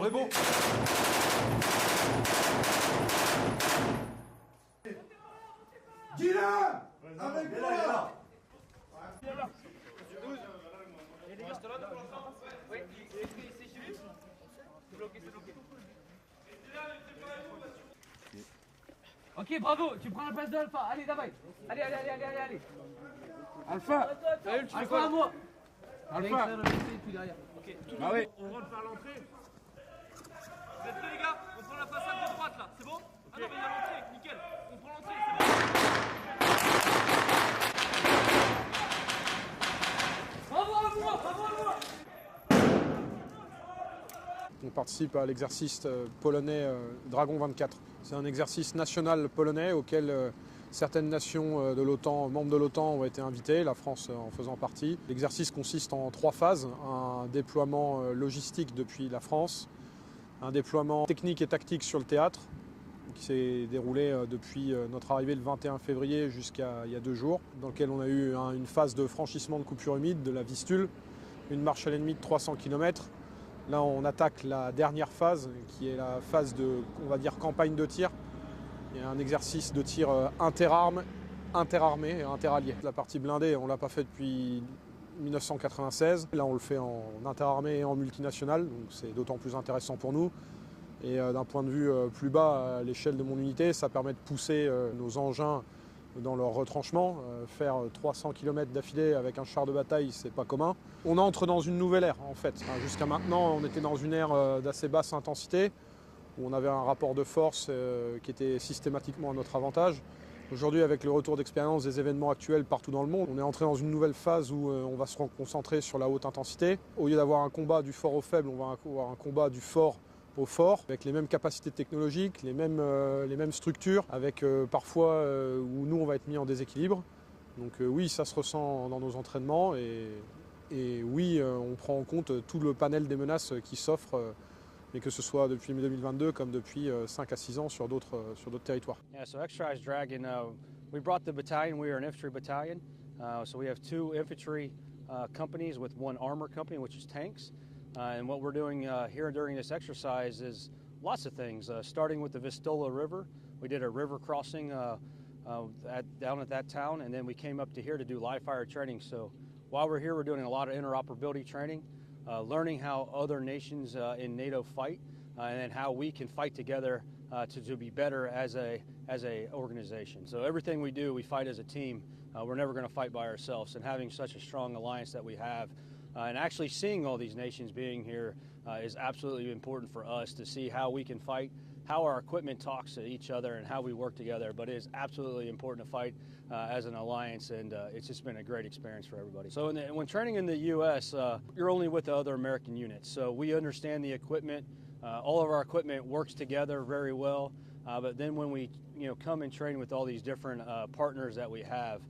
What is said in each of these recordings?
On est bon. Dis-le avec moi. Ok, bravo, tu prends la place de Alpha. Allez, давай. Allez. Alpha. Alpha à moi. Alpha. Ok, tout Ah oui. on rentre par l'entrée. Vous êtes prêts les gars? On prend la façade de droite là, c'est bon? Ah non mais il y a l'entrée, nickel. On prend l'entrée, c'est bon? Bravo à moi. On participe à l'exercice polonais Dragon 24. C'est un exercice national polonais auquel certaines nations de l'OTAN, membres de l'OTAN, ont été invitées, la France en faisant partie. L'exercice consiste en 3 phases. Un déploiement logistique depuis la France, un déploiement technique et tactique sur le théâtre, qui s'est déroulé depuis notre arrivée le 21 février jusqu'à il y a 2 jours, dans lequel on a eu une phase de franchissement de coupure humide de la Vistule, une marche à l'ennemi de 300 km. Là, on attaque la dernière phase, qui est la phase de, on va dire, campagne de tir. Il y a un exercice de tir interarmé et interallié. La partie blindée, on ne l'a pas fait depuis 1996. Là, on le fait en interarmé et en multinational, donc c'est d'autant plus intéressant pour nous. Et d'un point de vue plus bas, à l'échelle de mon unité, ça permet de pousser nos engins dans leur retranchement. Faire 300 km d'affilée avec un char de bataille, c'est pas commun. On entre dans une nouvelle ère en fait. Jusqu'à maintenant, on était dans une ère d'assez basse intensité, où on avait un rapport de force qui était systématiquement à notre avantage. Aujourd'hui, avec le retour d'expérience des événements actuels partout dans le monde, on est entré dans une nouvelle phase où on va se concentrer sur la haute intensité. Au lieu d'avoir un combat du fort au faible, on va avoir un combat du fort au fort, avec les mêmes capacités technologiques, les mêmes structures, avec parfois où nous on va être mis en déséquilibre. Donc oui, ça se ressent dans nos entraînements et oui, on prend en compte tout le panel des menaces qui s'offrent, mais que ce soit depuis 2022 comme depuis 5 à 6 ans sur d'autres territoires. Yeah, so Exercise Dragon, we brought the battalion. We are an infantry battalion, so we have 2 infantry companies with 1 armor company, which is tanks. And what we're doing here during this exercise is lots of things, starting with the Vistula River. We did a river crossing down at that town, and then we came up to here to do live fire training. So while we're here, we're doing a lot of interoperability training, learning how other nations in NATO fight, and then how we can fight together to be better as a organization. So everything we do, we fight as a team. We're never going to fight by ourselves, and having such a strong alliance that we have, and actually seeing all these nations being here is absolutely important for us to see how we can fight, how our equipment talks to each other, and how we work together. But it is absolutely important to fight as an alliance, and it's just been a great experience for everybody. So when training in the U.S., you're only with the other American units, so we understand the equipment. All of our equipment works together very well, but then when we come and train with all these different partners that we have,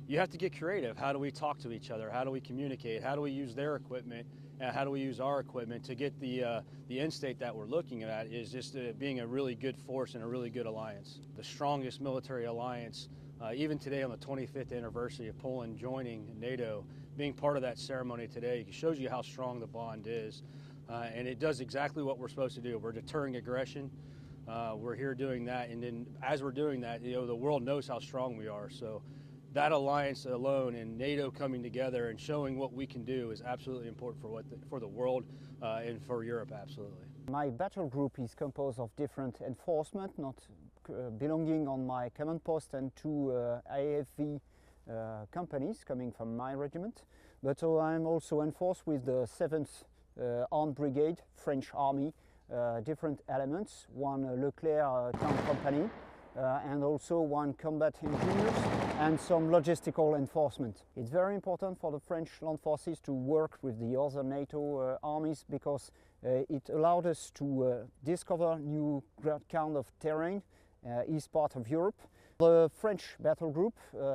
you have to get creative. How do we talk to each other? How do we communicate? How do we use their equipment? And how do we use our equipment to get the end state that we're looking at is just being a really good force and a really good alliance. The strongest military alliance, even today on the 25th anniversary of Poland joining NATO, being part of that ceremony today shows you how strong the bond is. And it does exactly what we're supposed to do. We're deterring aggression. We're here doing that. And then as we're doing that, the world knows how strong we are. So that alliance alone and NATO coming together and showing what we can do is absolutely important for the world and for Europe, absolutely. My battle group is composed of different enforcement, not belonging on my command post, and 2 AFV companies coming from my regiment. But I'm also enforced with the 7th Armed Brigade, French Army, different elements, 1 Leclerc tank company, and also 1 combat engineers and some logistical enforcement. It's very important for the French land forces to work with the other NATO armies because it allowed us to discover new kind of terrain, east part of Europe. The French battle group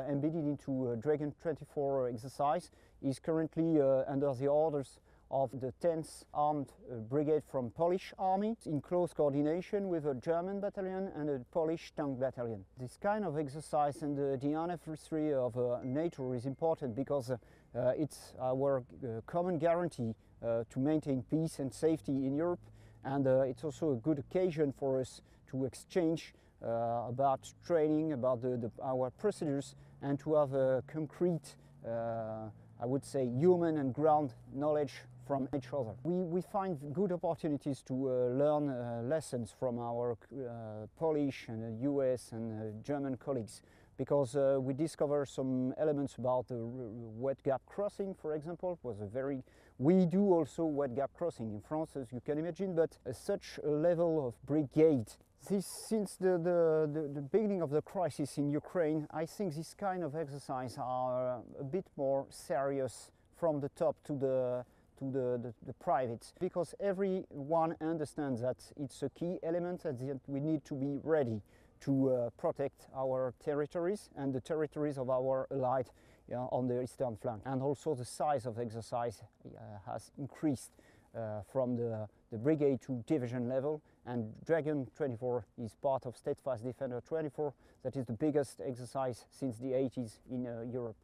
embedded into Dragon 24 exercise is currently under the orders of the 10th Armed Brigade from Polish Army, in close coordination with a German battalion and a Polish tank battalion. This kind of exercise and the anniversary of NATO is important because it's our common guarantee to maintain peace and safety in Europe, and it's also a good occasion for us to exchange about training, about our procedures, and to have a concrete, I would say, human and ground knowledge from each other. We find good opportunities to learn lessons from our Polish and US and German colleagues, because we discover some elements about the wet gap crossing, for example. We do also wet gap crossing in France, as you can imagine, but such a level of brigade. Since the beginning of the crisis in Ukraine, I think this kind of exercise are a bit more serious from the top to the private, because everyone understands that it's a key element and that we need to be ready to protect our territories and the territories of our allied on the eastern flank. And also the size of exercise has increased from the brigade to division level, and Dragon 24 is part of Steadfast Defender 24. That is the biggest exercise since the 80s in Europe.